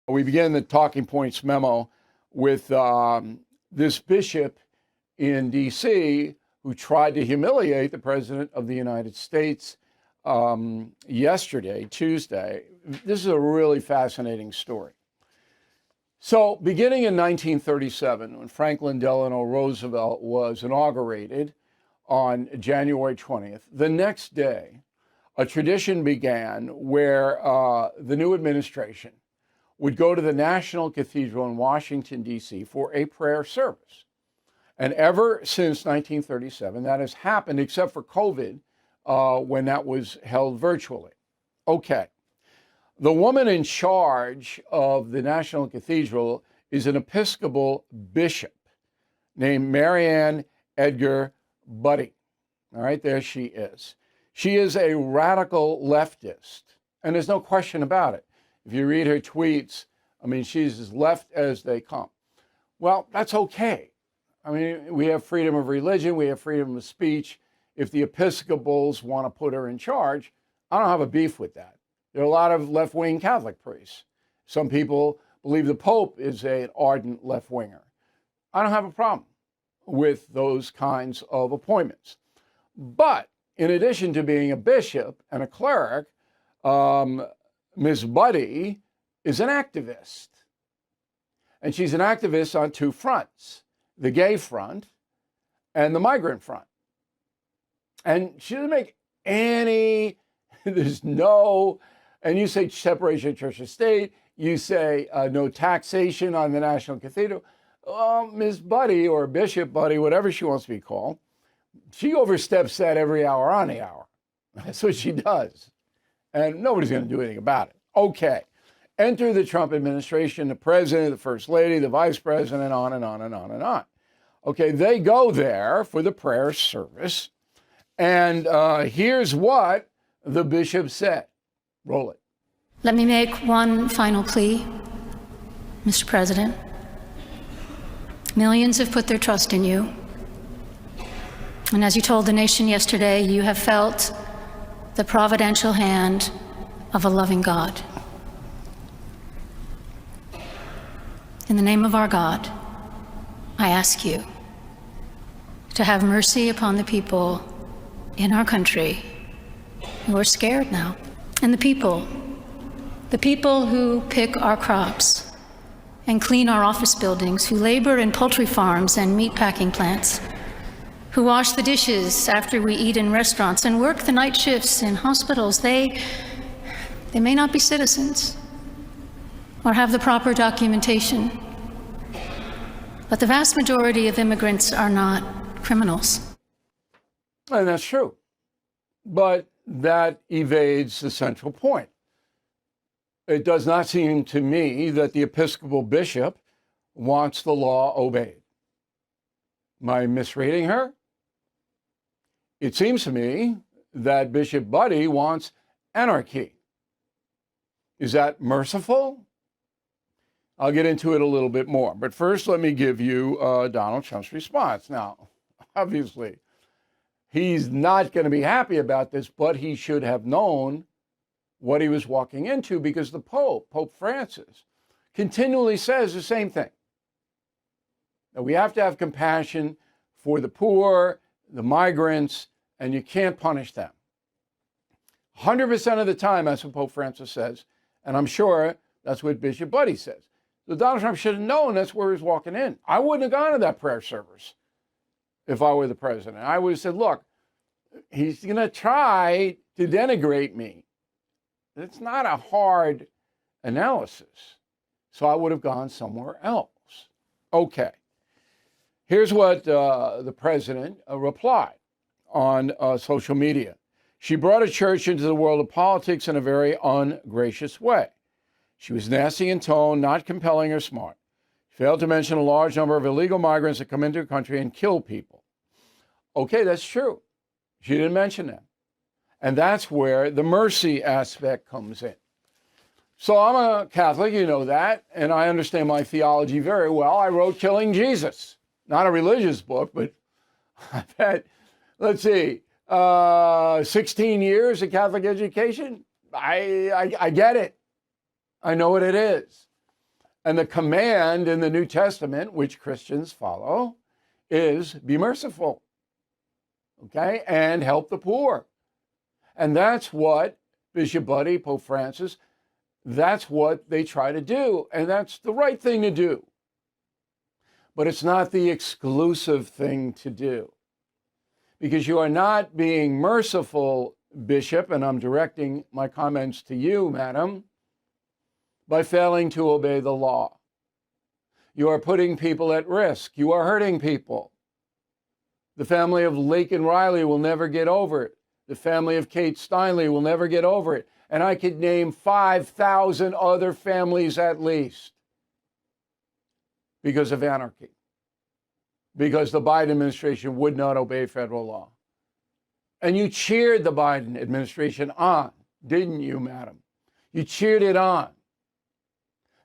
We begin the talking points memo with this bishop in D.C. who tried to humiliate the President of the United States yesterday, Tuesday. This is a really fascinating story. So beginning in 1937, when Franklin Delano Roosevelt was inaugurated on January 20th, the next day, a tradition began where the new administration would go to the National Cathedral in Washington, D.C. for a prayer service. And ever since 1937, that has happened, except for COVID, when that was held virtually. Okay. The woman in charge of the National Cathedral is an Episcopal Bishop named Marianne Edgar Budde. All right, there she is. She is a radical leftist, and there's no question about it. If you read her tweets, I mean, she's as left as they come. Well, that's okay. I mean, we have freedom of religion, we have freedom of speech. If the Episcopals want to put her in charge, I don't have a beef with that. There are a lot of left-wing Catholic priests. Some people believe the Pope is an ardent left-winger. I don't have a problem with those kinds of appointments. But in addition to being a bishop and a cleric, Ms. Budde is an activist. And she's an activist on two fronts, the gay front and the migrant front. And she doesn't make any, there's no, and you say separation of church and state, you say no taxation on the National Cathedral. Well, Ms. Budde or Bishop Budde, whatever she wants to be called, she oversteps that every hour on the hour. That's what she does. And nobody's going to do anything about it. Okay. Enter the Trump administration, the president, the first lady, the vice president, on and on and on and on. Okay, they go there for the prayer service. And here's what the bishop said. Roll it. Let me make one final plea, Mr. President. Millions have put their trust in you. And as you told the nation yesterday, you have felt the providential hand of a loving God. In the name of our God, I ask you to have mercy upon the people in our country who are scared now. And the people who pick our crops and clean our office buildings, who labor in poultry farms and meatpacking plants, who wash the dishes after we eat in restaurants and work the night shifts in hospitals, they may not be citizens or have the proper documentation, but the vast majority of immigrants are not criminals. And that's true. But that evades the central point. It does not seem to me that the Episcopal Bishop wants the law obeyed. Am I misreading her? It seems to me that Bishop Budde wants anarchy. Is that merciful? I'll get into it a little bit more. But first, let me give you Donald Trump's response. Now, obviously, he's not going to be happy about this, but he should have known what he was walking into, because the Pope Francis, continually says the same thing. That we have to have compassion for the poor, the migrants, and you can't punish them. 100% of the time, that's what Pope Francis says, and I'm sure that's what Bishop Budde says. So Donald Trump should have known that's where he was walking in. I wouldn't have gone to that prayer service if I were the president. I would have said, look, he's going to try to denigrate me. It's not a hard analysis. So I would have gone somewhere else. Okay. Here's what the president replied on social media. She brought a church into the world of politics in a very ungracious way. She was nasty in tone, not compelling or smart. She failed to mention a large number of illegal migrants that come into the country and kill people. Okay, that's true. She didn't mention them. And that's where the mercy aspect comes in. So I'm a Catholic, you know that, and I understand my theology very well. I wrote Killing Jesus. Not a religious book, but I've had, let's see, 16 years of Catholic education. I get it. I know what it is. And the command in the New Testament, which Christians follow, is be merciful, okay, and help the poor. And that's what Bishop Buddy, Pope Francis, that's what they try to do. And that's the right thing to do. But it's not the exclusive thing to do. Because you are not being merciful, Bishop, and I'm directing my comments to you, madam, by failing to obey the law. You are putting people at risk. You are hurting people. The family of Laken Riley will never get over it. The family of Kate Steinle will never get over it. And I could name 5,000 other families at least because of anarchy, because the Biden administration would not obey federal law. And you cheered the Biden administration on, didn't you, madam? You cheered it on.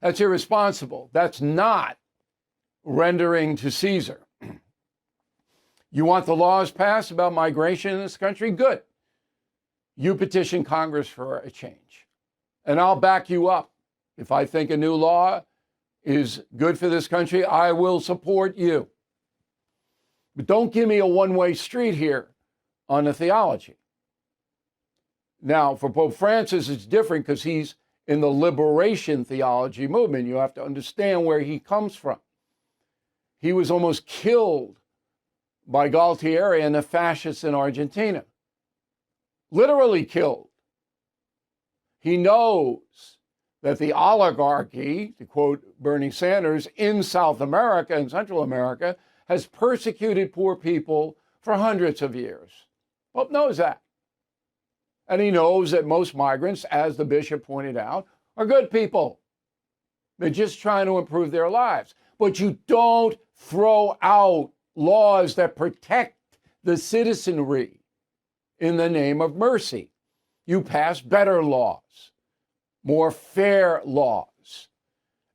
That's irresponsible. That's not rendering to Caesar. You want the laws passed about migration in this country? Good. You petition Congress for a change. And I'll back you up. If I think a new law is good for this country, I will support you. But don't give me a one-way street here on the theology. Now, for Pope Francis, it's different because he's in the liberation theology movement. You have to understand where he comes from. He was almost killed by Galtieri and the fascists in Argentina. Literally killed. He knows that the oligarchy, to quote Bernie Sanders, in South America and Central America has persecuted poor people for hundreds of years. Pope knows that. And he knows that most migrants, as the bishop pointed out, are good people. They're just trying to improve their lives. But you don't throw out laws that protect the citizenry in the name of mercy. You pass better laws, more fair laws,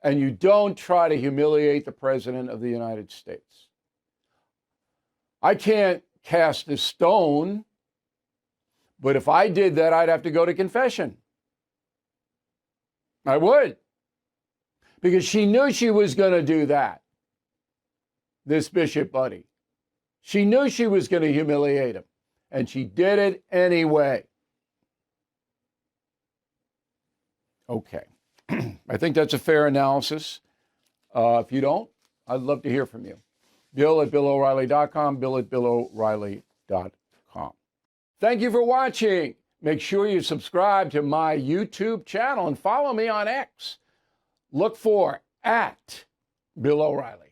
and you don't try to humiliate the President of the United States. I can't cast a stone, but if I did that, I'd have to go to confession. I would. Because she knew she was going to do that, this Bishop Buddy. She knew she was going to humiliate him, and she did it anyway. Okay. I think that's a fair analysis. If you don't, I'd love to hear from you. Bill@BillO'Reilly.com, Bill@BillO'Reilly.com. Thank you for watching. Make sure you subscribe to my YouTube channel and follow me on X. Look for @Bill O'Reilly.